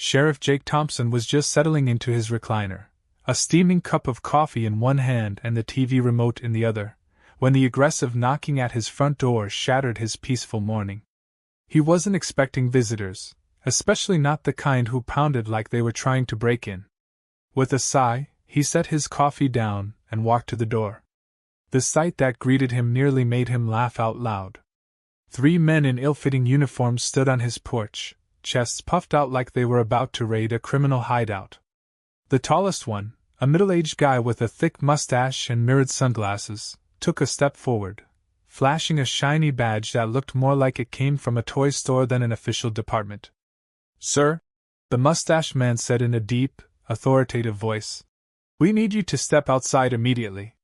Sheriff Jake Thompson was just settling into his recliner, a steaming cup of coffee in one hand and the TV remote in the other, when the aggressive knocking at his front door shattered his peaceful morning. He wasn't expecting visitors, especially not the kind who pounded like they were trying to break in. With a sigh, he set his coffee down and walked to the door. The sight that greeted him nearly made him laugh out loud. 3 men in ill-fitting uniforms stood on his porch, chests puffed out like they were about to raid a criminal hideout. The tallest one, a middle-aged guy with a thick mustache and mirrored sunglasses, took a step forward, flashing a shiny badge that looked more like it came from a toy store than an official department. "Sir," the mustached man said in a deep, authoritative voice, "we need you to step outside immediately."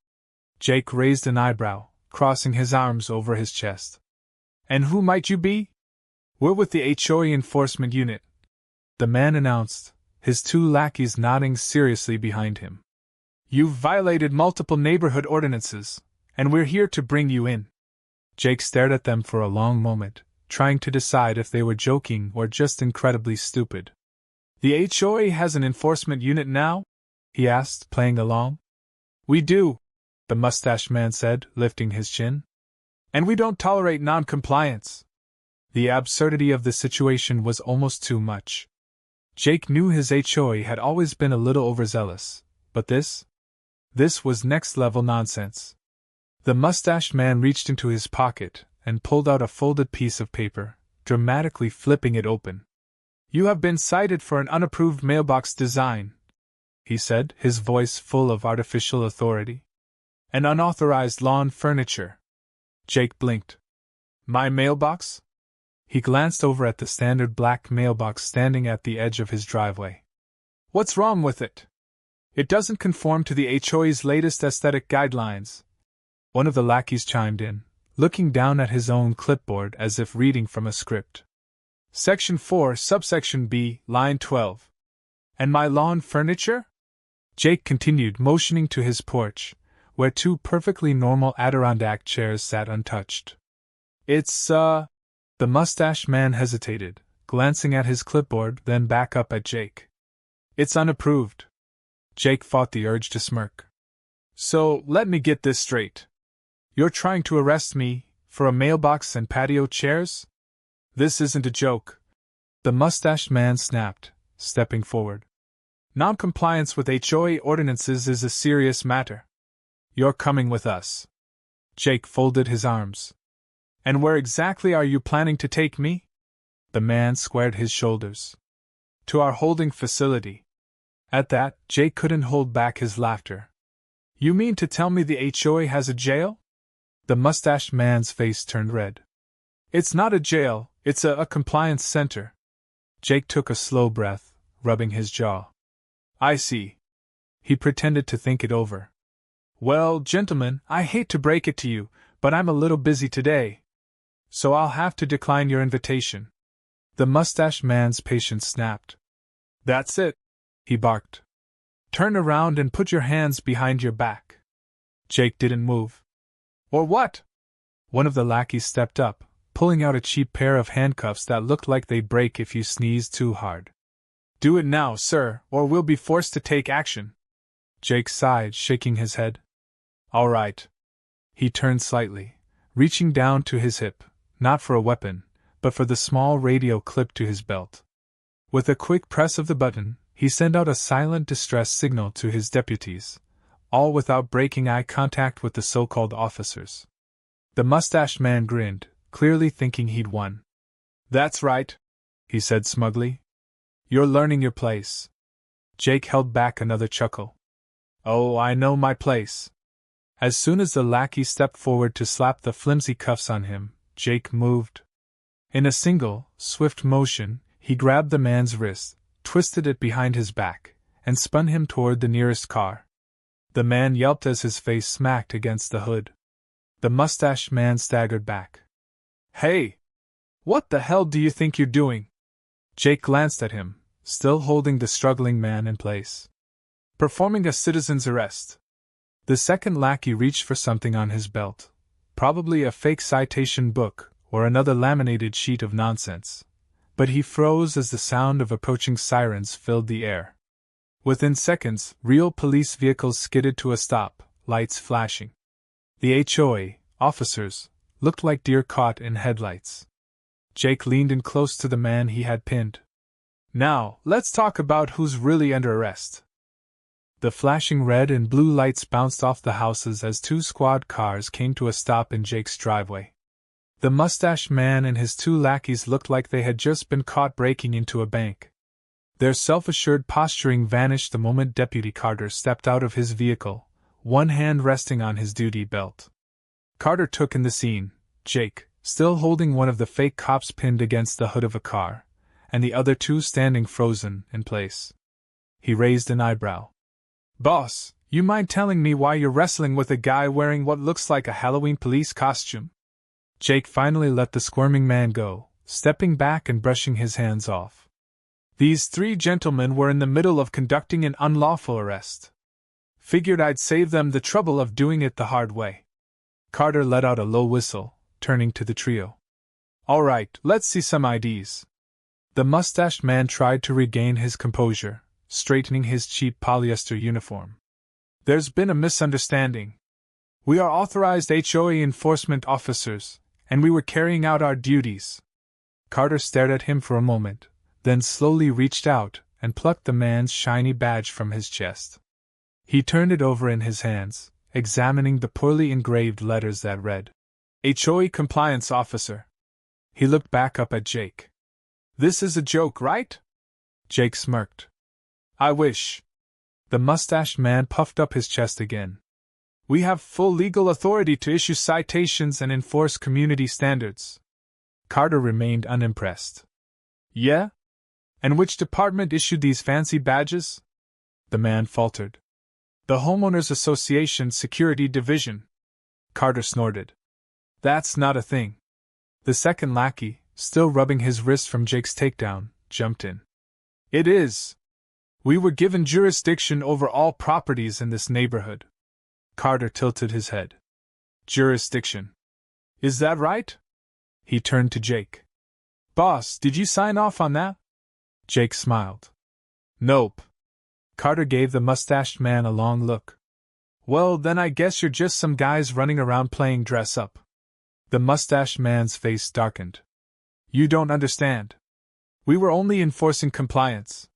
Jake raised an eyebrow, crossing his arms over his chest. "And who might you be?" "We're with the HOA Enforcement Unit," the man announced, his 2 lackeys nodding seriously behind him. "You've violated multiple neighborhood ordinances, and we're here to bring you in." Jake stared at them for a long moment, trying to decide if they were joking or just incredibly stupid. "The HOA has an enforcement unit now?" he asked, playing along. "We do," the mustached man said, lifting his chin. "And we don't tolerate non-compliance." The absurdity of the situation was almost too much. Jake knew his HOA had always been a little overzealous, but this was next-level nonsense. The mustached man reached into his pocket and pulled out a folded piece of paper, dramatically flipping it open. "You have been cited for an unapproved mailbox design," he said, his voice full of artificial authority. "And unauthorized lawn furniture." Jake blinked. "My mailbox?" He glanced over at the standard black mailbox standing at the edge of his driveway. "What's wrong with it?" "It doesn't conform to the HOA's latest aesthetic guidelines," one of the lackeys chimed in, looking down at his own clipboard as if reading from a script. "Section 4, subsection B, line 12. And my lawn furniture?" Jake continued, motioning to his porch, where 2 perfectly normal Adirondack chairs sat untouched. "It's, The mustached man hesitated, glancing at his clipboard, then back up at Jake. "It's unapproved." Jake fought the urge to smirk. "So, let me get this straight. You're trying to arrest me for a mailbox and patio chairs? This isn't a joke," the mustached man snapped, stepping forward. "Non-compliance with HOA ordinances is a serious matter. You're coming with us." Jake folded his arms. "And where exactly are you planning to take me?" The man squared his shoulders. "To our holding facility." At that, Jake couldn't hold back his laughter. "You mean to tell me the HOA has a jail?" The mustached man's face turned red. "It's not a jail, it's a compliance center." Jake took a slow breath, rubbing his jaw. "I see." He pretended to think it over. "Well, gentlemen, I hate to break it to you, but I'm a little busy today. So I'll have to decline your invitation." The mustached man's patience snapped. "That's it," he barked. "Turn around and put your hands behind your back." Jake didn't move. "Or what?" One of the lackeys stepped up, pulling out a cheap pair of handcuffs that looked like they'd break if you sneezed too hard. "Do it now, sir, or we'll be forced to take action." Jake sighed, shaking his head. "All right." He turned slightly, reaching down to his hip, not for a weapon, but for the small radio clipped to his belt. With a quick press of the button, he sent out a silent distress signal to his deputies, all without breaking eye contact with the so-called officers. The mustached man grinned, clearly thinking he'd won. "That's right," he said smugly. "You're learning your place." Jake held back another chuckle. "Oh, I know my place." As soon as the lackey stepped forward to slap the flimsy cuffs on him, Jake moved. In a single, swift motion, he grabbed the man's wrist, twisted it behind his back, and spun him toward the nearest car. The man yelped as his face smacked against the hood. The mustached man staggered back. "Hey! What the hell do you think you're doing?" Jake glanced at him, still holding the struggling man in place. "Performing a citizen's arrest." The second lackey reached for something on his belt, probably a fake citation book or another laminated sheet of nonsense. But he froze as the sound of approaching sirens filled the air. Within seconds, real police vehicles skidded to a stop, lights flashing. The HOA officers looked like deer caught in headlights. Jake leaned in close to the man he had pinned. "Now, let's talk about who's really under arrest." The flashing red and blue lights bounced off the houses as two squad cars came to a stop in Jake's driveway. The mustached man and his two lackeys looked like they had just been caught breaking into a bank. Their self-assured posturing vanished the moment Deputy Carter stepped out of his vehicle, one hand resting on his duty belt. Carter took in the scene, Jake, still holding one of the fake cops pinned against the hood of a car, and the other two standing frozen in place. He raised an eyebrow. "Boss, you mind telling me why you're wrestling with a guy wearing what looks like a Halloween police costume?" Jake finally let the squirming man go, stepping back and brushing his hands off. "These three gentlemen were in the middle of conducting an unlawful arrest. Figured I'd save them the trouble of doing it the hard way." Carter let out a low whistle, turning to the trio. "All right, let's see some IDs." The mustached man tried to regain his composure, straightening his cheap polyester uniform. "There's been a misunderstanding. We are authorized HOA enforcement officers, and we were carrying out our duties." Carter stared at him for a moment, then slowly reached out and plucked the man's shiny badge from his chest. He turned it over in his hands, examining the poorly engraved letters that read, "HOA Compliance Officer." He looked back up at Jake. "This is a joke, right?" Jake smirked. "I wish." The mustached man puffed up his chest again. "We have full legal authority to issue citations and enforce community standards." Carter remained unimpressed. "Yeah? And which department issued these fancy badges?" The man faltered. "The Homeowners Association Security Division." Carter snorted. "That's not a thing." The second lackey, still rubbing his wrist from Jake's takedown, jumped in. "It is. We were given jurisdiction over all properties in this neighborhood." Carter tilted his head. "Jurisdiction. Is that right?" He turned to Jake. "Boss, did you sign off on that?" Jake smiled. "Nope." Carter gave the mustached man a long look. "Well, then I guess you're just some guys running around playing dress-up." The mustached man's face darkened. "You don't understand. We were only enforcing compliance.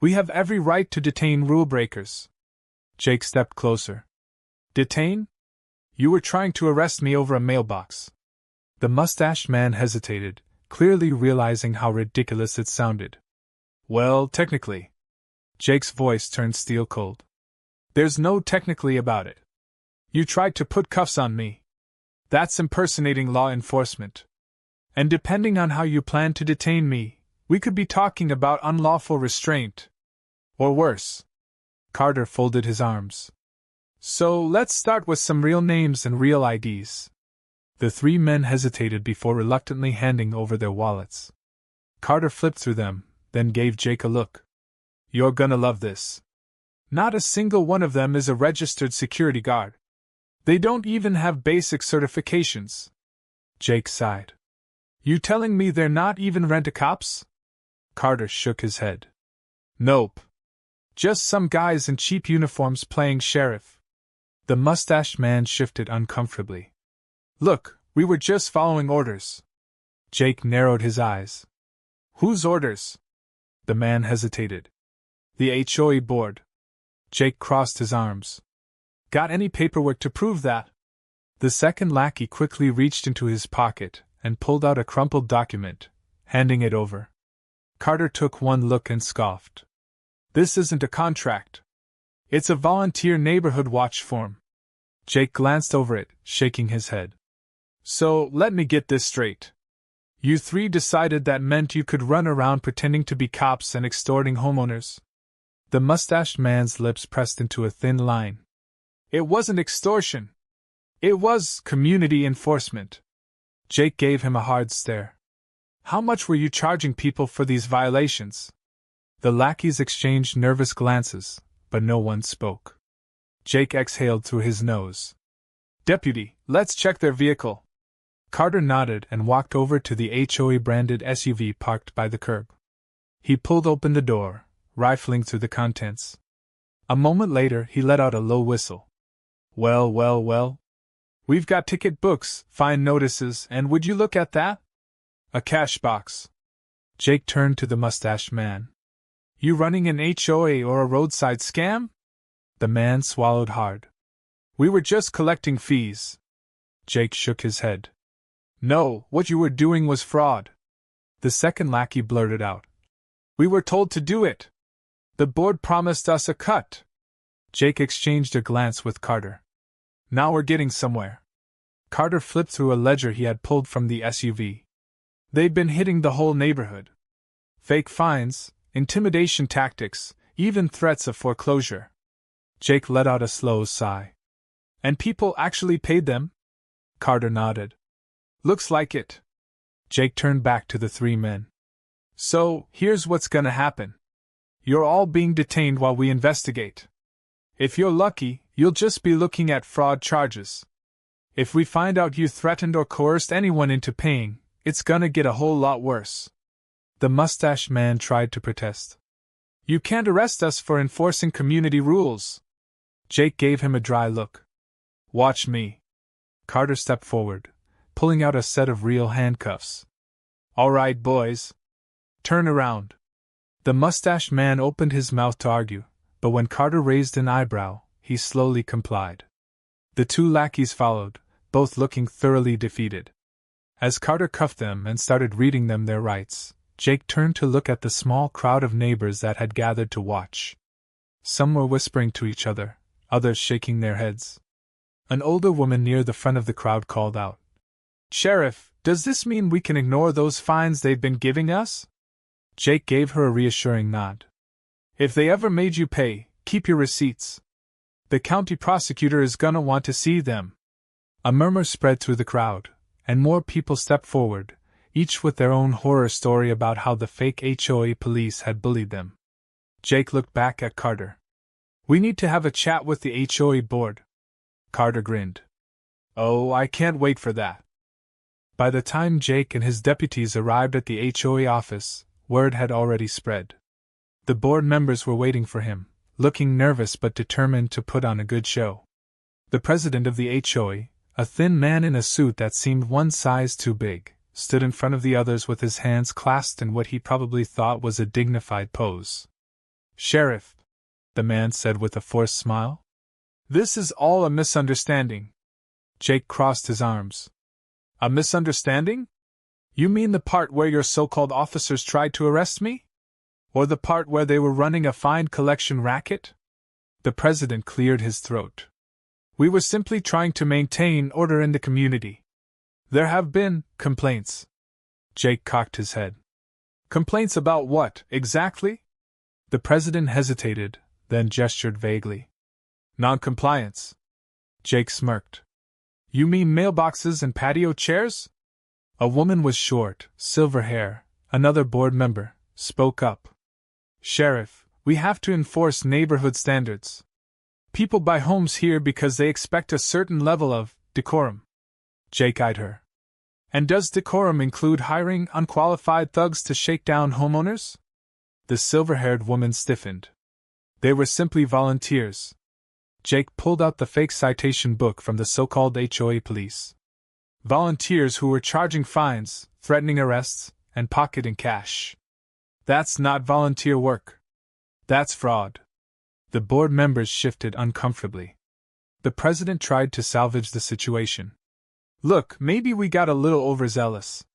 We have every right to detain rule breakers." Jake stepped closer. "Detain? You were trying to arrest me over a mailbox." The mustached man hesitated, clearly realizing how ridiculous it sounded. "Well, technically." Jake's voice turned steel cold. "There's no technically about it. You tried to put cuffs on me. That's impersonating law enforcement. And depending on how you plan to detain me, we could be talking about unlawful restraint. Or worse." Carter folded his arms. "So let's start with some real names and real IDs." The three men hesitated before reluctantly handing over their wallets. Carter flipped through them, then gave Jake a look. "You're gonna love this. Not a single one of them is a registered security guard. They don't even have basic certifications." Jake sighed. "You telling me they're not even rent-a-cops?" Carter shook his head. "Nope. Just some guys in cheap uniforms playing sheriff." The mustached man shifted uncomfortably. "Look, we were just following orders." Jake narrowed his eyes. "Whose orders?" The man hesitated. "The HOA board." Jake crossed his arms. "Got any paperwork to prove that?" The second lackey quickly reached into his pocket and pulled out a crumpled document, handing it over. Carter took one look and scoffed. "This isn't a contract. It's a volunteer neighborhood watch form." Jake glanced over it, shaking his head. "So, let me get this straight. You three decided that meant you could run around pretending to be cops and extorting homeowners?" The mustached man's lips pressed into a thin line. "It wasn't extortion. It was community enforcement." Jake gave him a hard stare. "How much were you charging people for these violations?" The lackeys exchanged nervous glances, but no one spoke. Jake exhaled through his nose. "Deputy, let's check their vehicle." Carter nodded and walked over to the HOA-branded SUV parked by the curb. He pulled open the door, rifling through the contents. A moment later, he let out a low whistle. Well, well, well. We've got ticket books, fine notices, and would you look at that? A cash box. Jake turned to the mustached man. You running an HOA or a roadside scam? The man swallowed hard. We were just collecting fees. Jake shook his head. No, what you were doing was fraud. The second lackey blurted out. We were told to do it. The board promised us a cut. Jake exchanged a glance with Carter. Now we're getting somewhere. Carter flipped through a ledger he had pulled from the SUV. They've been hitting the whole neighborhood. Fake fines, intimidation tactics, even threats of foreclosure. Jake let out a slow sigh. And people actually paid them? Carter nodded. Looks like it. Jake turned back to the three men. So, here's what's gonna happen. You're all being detained while we investigate. If you're lucky, you'll just be looking at fraud charges. If we find out you threatened or coerced anyone into paying, it's gonna get a whole lot worse. The mustached man tried to protest. You can't arrest us for enforcing community rules. Jake gave him a dry look. Watch me. Carter stepped forward, pulling out a set of real handcuffs. All right, boys. Turn around. The mustached man opened his mouth to argue, but when Carter raised an eyebrow, he slowly complied. The two lackeys followed, both looking thoroughly defeated. As Carter cuffed them and started reading them their rights, Jake turned to look at the small crowd of neighbors that had gathered to watch. Some were whispering to each other, others shaking their heads. An older woman near the front of the crowd called out, Sheriff, does this mean we can ignore those fines they've been giving us? Jake gave her a reassuring nod. If they ever made you pay, keep your receipts. The county prosecutor is gonna want to see them. A murmur spread through the crowd, and more people stepped forward, each with their own horror story about how the fake HOA police had bullied them. Jake looked back at Carter. We need to have a chat with the HOA board. Carter grinned. Oh, I can't wait for that. By the time Jake and his deputies arrived at the HOA office, word had already spread. The board members were waiting for him, looking nervous but determined to put on a good show. The president of the HOA, a thin man in a suit that seemed one size too big, stood in front of the others with his hands clasped in what he probably thought was a dignified pose. Sheriff, the man said with a forced smile. This is all a misunderstanding. Jake crossed his arms. A misunderstanding? You mean the part where your so-called officers tried to arrest me? Or the part where they were running a fine collection racket? The president cleared his throat. We were simply trying to maintain order in the community. There have been complaints. Jake cocked his head. Complaints about what, exactly? The president hesitated, then gestured vaguely. Non-compliance. Jake smirked. You mean mailboxes and patio chairs? A woman with short, silver hair, another board member, spoke up. Sheriff, we have to enforce neighborhood standards. People buy homes here because they expect a certain level of decorum. Jake eyed her. And does decorum include hiring unqualified thugs to shake down homeowners? The silver-haired woman stiffened. They were simply volunteers. Jake pulled out the fake citation book from the so-called HOA police. Volunteers who were charging fines, threatening arrests, and pocketing cash. That's not volunteer work. That's fraud. The board members shifted uncomfortably. The president tried to salvage the situation. Look, maybe we got a little overzealous.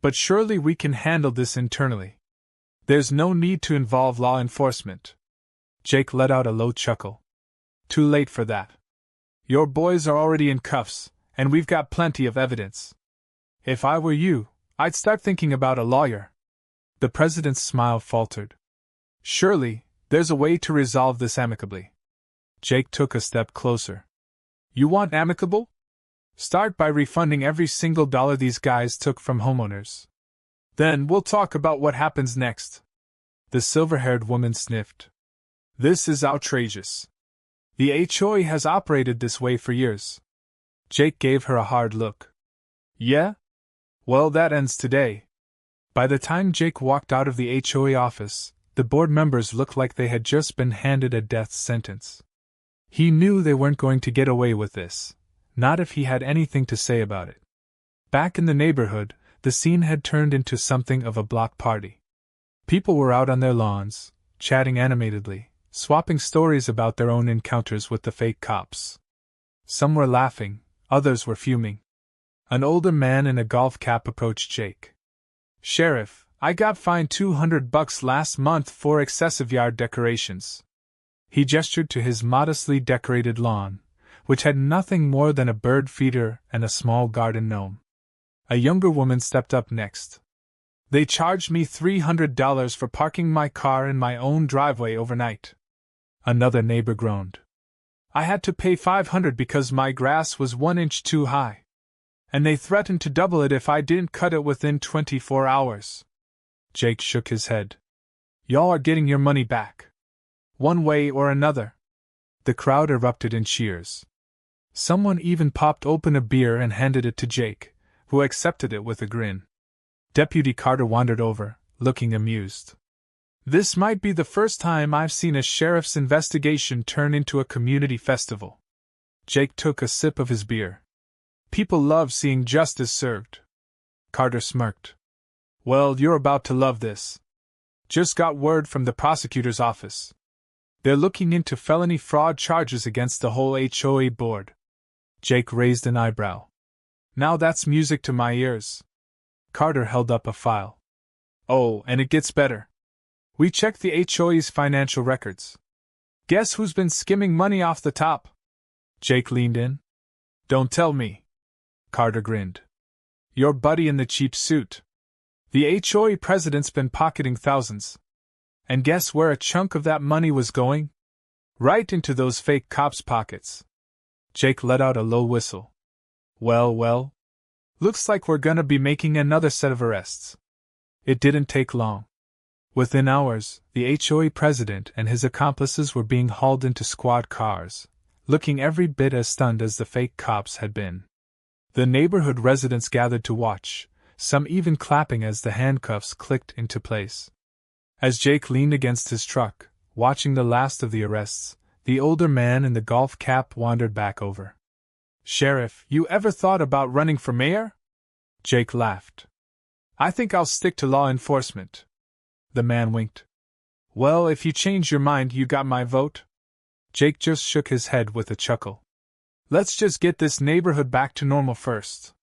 But surely we can handle this internally. There's no need to involve law enforcement. Jake let out a low chuckle. Too late for that. Your boys are already in cuffs, and we've got plenty of evidence. If I were you, I'd start thinking about a lawyer. The president's smile faltered. Surely, there's a way to resolve this amicably. Jake took a step closer. You want amicable? Start by refunding every single dollar these guys took from homeowners. Then we'll talk about what happens next. The silver-haired woman sniffed. This is outrageous. The HOA has operated this way for years. Jake gave her a hard look. Yeah? Well, that ends today. By the time Jake walked out of the HOA office, the board members looked like they had just been handed a death sentence. He knew they weren't going to get away with this, not if he had anything to say about it. Back in the neighborhood, the scene had turned into something of a block party. People were out on their lawns, chatting animatedly, swapping stories about their own encounters with the fake cops. Some were laughing, others were fuming. An older man in a golf cap approached Jake. "Sheriff, I got fined $200 last month for excessive yard decorations." He gestured to his modestly decorated lawn, which had nothing more than a bird feeder and a small garden gnome. A younger woman stepped up next. "They charged me $300 for parking my car in my own driveway overnight." Another neighbor groaned. "I had to pay $500 because my grass was 1 inch too high. And they threatened to double it if I didn't cut it within 24 hours. Jake shook his head. "Y'all are getting your money back, one way or another." The crowd erupted in cheers. Someone even popped open a beer and handed it to Jake, who accepted it with a grin. Deputy Carter wandered over, looking amused. "This might be the first time I've seen a sheriff's investigation turn into a community festival." Jake took a sip of his beer. "People love seeing justice served." Carter smirked. "Well, you're about to love this. Just got word from the prosecutor's office. They're looking into felony fraud charges against the whole HOA board." Jake raised an eyebrow. "Now that's music to my ears." Carter held up a file. "Oh, and it gets better. We checked the HOA's financial records. Guess who's been skimming money off the top?" Jake leaned in. "Don't tell me." Carter grinned. "Your buddy in the cheap suit. The HOA president's been pocketing thousands. And guess where a chunk of that money was going? Right into those fake cops' pockets." Jake let out a low whistle. Well. Looks like we're gonna be making another set of arrests." It didn't take long. Within hours, the HOA president and his accomplices were being hauled into squad cars, looking every bit as stunned as the fake cops had been. The neighborhood residents gathered to watch, some even clapping as the handcuffs clicked into place. As Jake leaned against his truck, watching the last of the arrests, the older man in the golf cap wandered back over. "Sheriff, you ever thought about running for mayor?" Jake laughed. "I think I'll stick to law enforcement." The man winked. "Well, if you change your mind, you got my vote." Jake just shook his head with a chuckle. "Let's just get this neighborhood back to normal first."